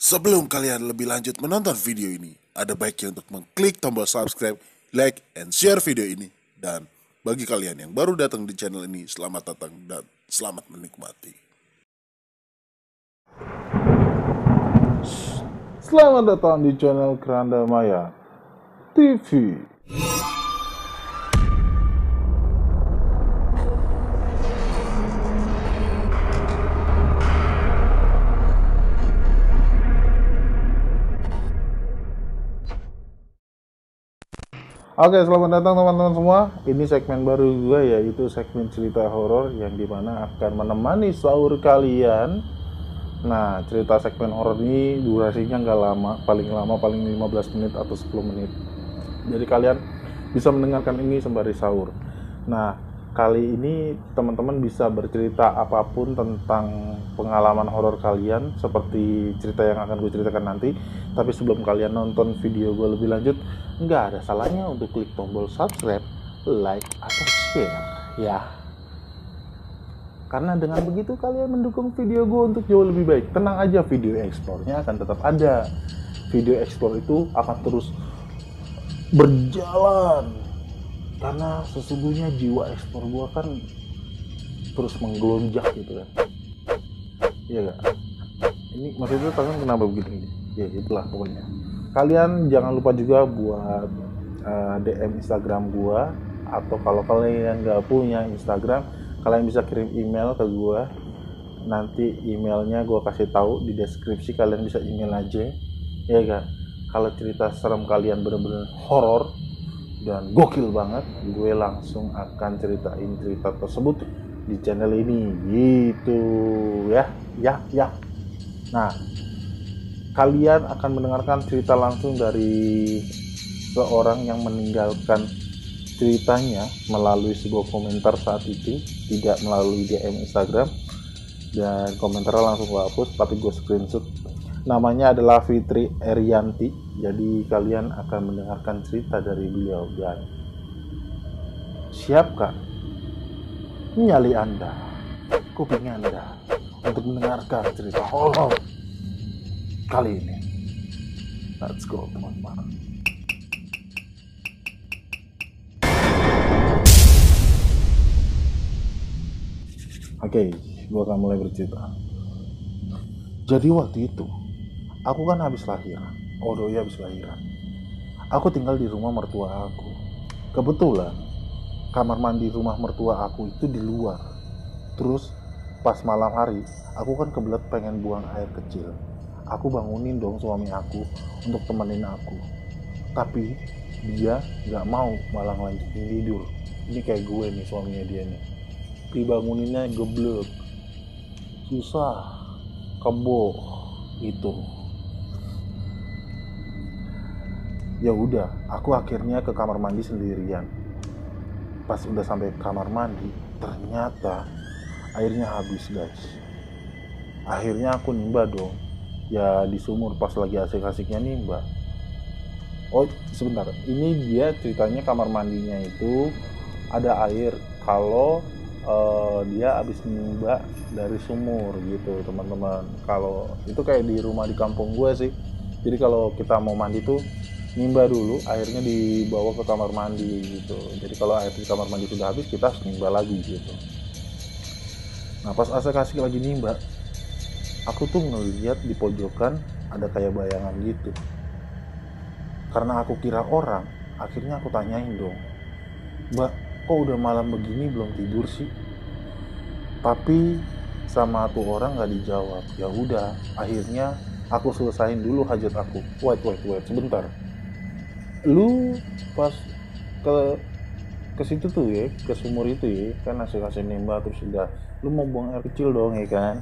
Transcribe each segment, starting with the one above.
Sebelum kalian lebih lanjut menonton video ini, ada baiknya untuk mengklik tombol subscribe, like, and share video ini. Dan bagi kalian yang baru datang di channel ini, selamat datang dan selamat menikmati. Selamat datang di channel Keranda Maya TV. Oke, selamat datang teman-teman semua. Ini segmen baru juga, yaitu segmen cerita horor yang dimana akan menemani sahur kalian. Nah, cerita segmen horor ini durasinya nggak lama, paling 15 menit atau 10 menit. Jadi kalian bisa mendengarkan ini sembari sahur. Nah, kali ini teman-teman bisa bercerita apapun tentang pengalaman horor kalian, seperti cerita yang akan gue ceritakan nanti. Tapi sebelum kalian nonton video gue lebih lanjut, nggak ada salahnya untuk klik tombol subscribe, like, atau share ya. Karena dengan begitu kalian mendukung video gue untuk jauh lebih baik. Tenang aja, video explore-nya akan tetap ada. Video explore itu akan terus berjalan. Karena sesungguhnya jiwa explore gue kan terus menggelonjak gitu kan. Iya gak? Ini maksudnya tangan kenapa begini? Ya itulah pokoknya. Kalian jangan lupa juga buat DM Instagram gue. Atau kalau kalian nggak punya Instagram, kalian bisa kirim email ke gue. Nanti emailnya gue kasih tahu di deskripsi, kalian bisa email aja. Ya gak? Kalau cerita serem kalian bener-bener horor dan gokil banget, gue langsung akan ceritain cerita tersebut di channel ini gitu ya. Nah, kalian akan mendengarkan cerita langsung dari seorang yang meninggalkan ceritanya melalui sebuah komentar saat itu, tidak melalui DM Instagram, dan komentarnya langsung gue hapus tapi gue screenshot. Namanya adalah Fitri Erianti. Jadi kalian akan mendengarkan cerita dari beliau. Dan siapkan nyali Anda, kuping Anda untuk mendengarkan cerita horor kali ini. Let's go teman-teman. Oke, gue akan mulai bercerita. Jadi waktu itu aku kan habis lahiran. Oh iya, habis lahiran. Aku tinggal di rumah mertua aku. Kebetulan kamar mandi rumah mertua aku itu di luar. Terus pas malam hari, aku kan kebelet pengen buang air kecil. Aku bangunin dong suami aku untuk temenin aku. Tapi dia gak mau, malah lanjutin tidur. Ini kayak gue nih, suaminya dia nih. Dibanguninnya geblek, susah, kebo gitu. Ya udah, aku akhirnya ke kamar mandi sendirian. Pas udah sampai kamar mandi, ternyata airnya habis, guys. Akhirnya aku nimba dong. Ya di sumur pas lagi asik-asiknya nimba. Oh sebentar, ini dia ceritanya kamar mandinya itu ada air kalau dia habis nimba dari sumur gitu teman-teman. Kalau itu kayak di rumah di kampung gue sih. Jadi kalau kita mau mandi tuh nimba dulu, airnya dibawa ke kamar mandi gitu. Jadi kalau air di kamar mandi sudah habis, kita harus nimba lagi gitu. Nah pas asik-asik lagi nimba, aku tuh ngeliat di pojokan ada kayak bayangan gitu. Karena aku kira orang, akhirnya aku tanyain dong, Mbak, kok udah malam begini belum tidur sih? Tapi sama tuh orang nggak dijawab. Ya udah, akhirnya aku selesain dulu hajat aku. Wait, sebentar. Lu pas ke situ tuh ya, ke sumur itu ya, kan asik-asik nimba terus udah, lu mau buang air kecil dong ya kan?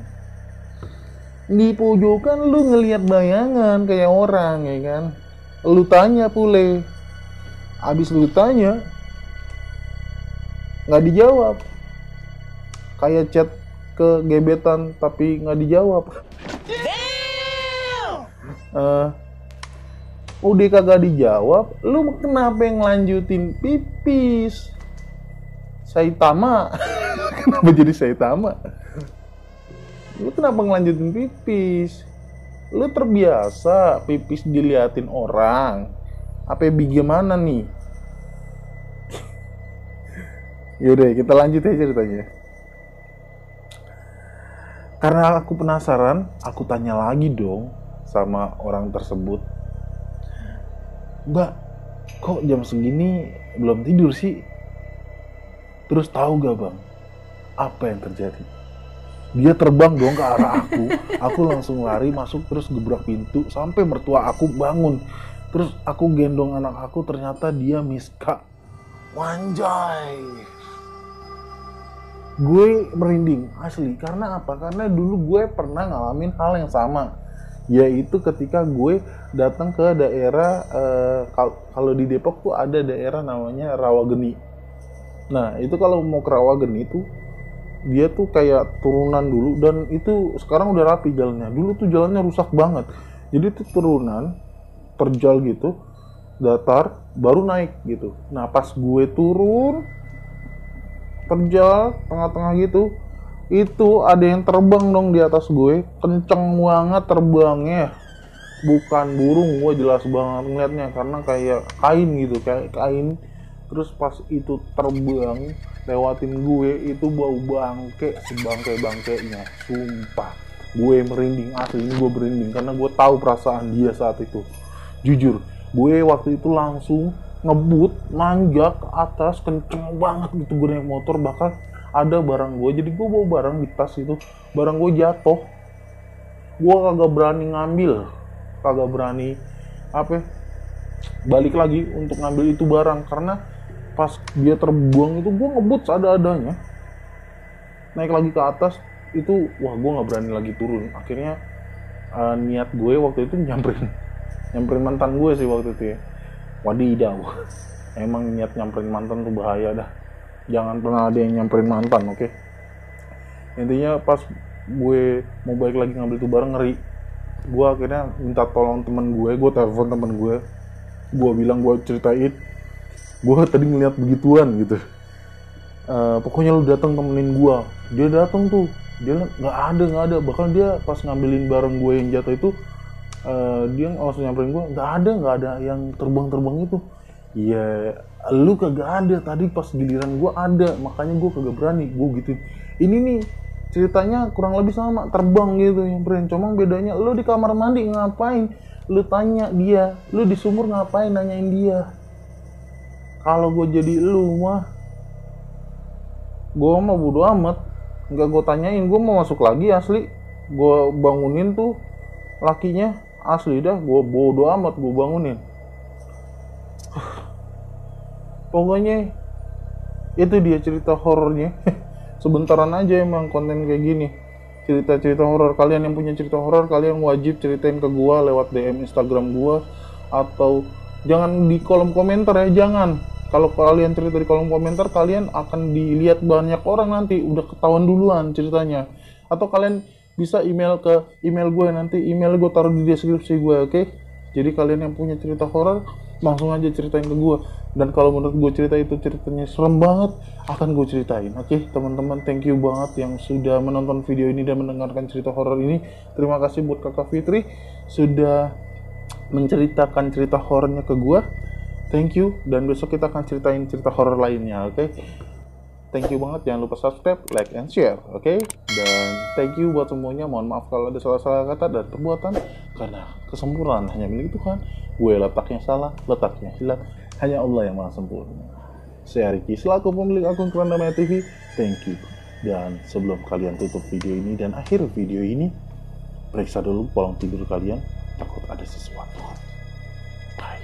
Di pojokan lu ngelihat bayangan kayak orang ya kan? Lu tanya pule, abis lu tanya nggak dijawab, kayak chat ke gebetan tapi nggak dijawab. Udah kagak dijawab, lu kenapa yang lanjutin pipis? Saitama. Kenapa jadi Saitama? Lu kenapa ngelanjutin pipis? Lu terbiasa pipis diliatin orang. Apa bagaimana nih? Yaudah, kita lanjut aja ceritanya. Karena aku penasaran, aku tanya lagi dong sama orang tersebut. Mbak, kok jam segini belum tidur sih? Terus tahu gak bang, apa yang terjadi? Dia terbang dong ke arah aku. Aku langsung lari masuk, terus gebrak pintu sampai mertua aku bangun. Terus aku gendong anak aku, ternyata dia Miska. Wanjay. Gue merinding asli. Karena apa? Karena dulu gue pernah ngalamin hal yang sama, yaitu ketika gue datang ke daerah kalau di Depok tuh ada daerah namanya Rawageni. Nah itu kalau mau ke Rawageni tuh dia tuh kayak turunan dulu, dan itu sekarang udah rapi jalannya. Dulu tuh jalannya rusak banget. Jadi tuh turunan terjal gitu, datar, baru naik gitu. Nah pas gue turun terjal tengah-tengah gitu, itu ada yang terbang dong di atas gue, kenceng banget terbangnya, bukan burung, gue jelas banget ngeliatnya karena kayak kain gitu, kayak kain. Terus pas itu terbang lewatin gue, itu bau bangke sebangke-bangkenya, sumpah gue merinding asli. Ini gue merinding karena gue tahu perasaan dia saat itu. Jujur, gue waktu itu langsung ngebut, manjak ke atas, kenceng banget gitu. Gue naik motor, bakal ada barang gue, jadi gue bawa barang di tas itu, barang gue jatuh. Gue kagak berani ngambil, kagak berani balik lagi untuk ngambil itu barang, karena pas dia terbuang itu gue ngebut seadanya. Naik lagi ke atas itu, wah gue nggak berani lagi turun. Akhirnya niat gue waktu itu nyamperin mantan gue sih waktu itu ya. Wadidaw, emang niat nyamperin mantan tuh bahaya dah. Jangan pernah ada yang nyamperin mantan, oke? Intinya pas gue mau balik lagi ngambil itu barang, ngeri. Gue akhirnya minta tolong temen gue telepon temen gue bilang, gue ceritain, gue tadi ngeliat begituan gitu. Pokoknya lu datang temenin gue. Dia datang tuh, dia nggak ada. Bahkan dia pas ngambilin barang gue yang jatuh itu, dia langsung nyamperin gue, nggak ada yang terbang itu. Ya lu kagak ada, tadi pas giliran gue ada, makanya gue kagak berani, gue gitu. Ini nih ceritanya kurang lebih sama, terbang gitu nyamperin. Cuma bedanya lu di kamar mandi ngapain, lu tanya dia. Lu di sumur ngapain nanyain dia. Kalau gue jadi lu mah, gue mah bodo amat, nggak gue tanyain. Gue mau masuk lagi asli, gue bangunin tuh lakinya, asli dah, gue bodo amat, gue bangunin. Pokoknya itu dia cerita horornya. Sebentaran aja emang konten kayak gini, cerita-cerita horor. Kalian yang punya cerita horor, kalian wajib ceritain ke gue lewat DM Instagram gue, atau jangan di kolom komentar ya, jangan. Kalau kalian cerita di kolom komentar, kalian akan dilihat banyak orang nanti, udah ketahuan duluan ceritanya. Atau kalian bisa email ke email gue, nanti email gue taruh di deskripsi gue, oke? Jadi kalian yang punya cerita horor, langsung aja ceritain ke gue. Dan kalau menurut gue cerita itu ceritanya serem banget, akan gue ceritain. Oke, teman-teman, thank you banget yang sudah menonton video ini dan mendengarkan cerita horor ini. Terima kasih buat Kakak Fitri sudah menceritakan cerita horornya ke gue. Thank you, dan besok kita akan ceritain cerita horor lainnya, oke? Thank you banget, jangan lupa subscribe, like, and share, oke? Dan thank you buat semuanya. Mohon maaf kalau ada salah-salah kata dan perbuatan, karena kesempurnaan hanya milik Tuhan. Gue letaknya salah, letaknya hilaf, hanya Allah yang maha sempurna. Saya Ricky, selaku pemilik akun Kerandamaya TV, thank you. Dan sebelum kalian tutup video ini dan akhir video ini, periksa dulu pola tidur kalian, takut ada sesuatu. Bye.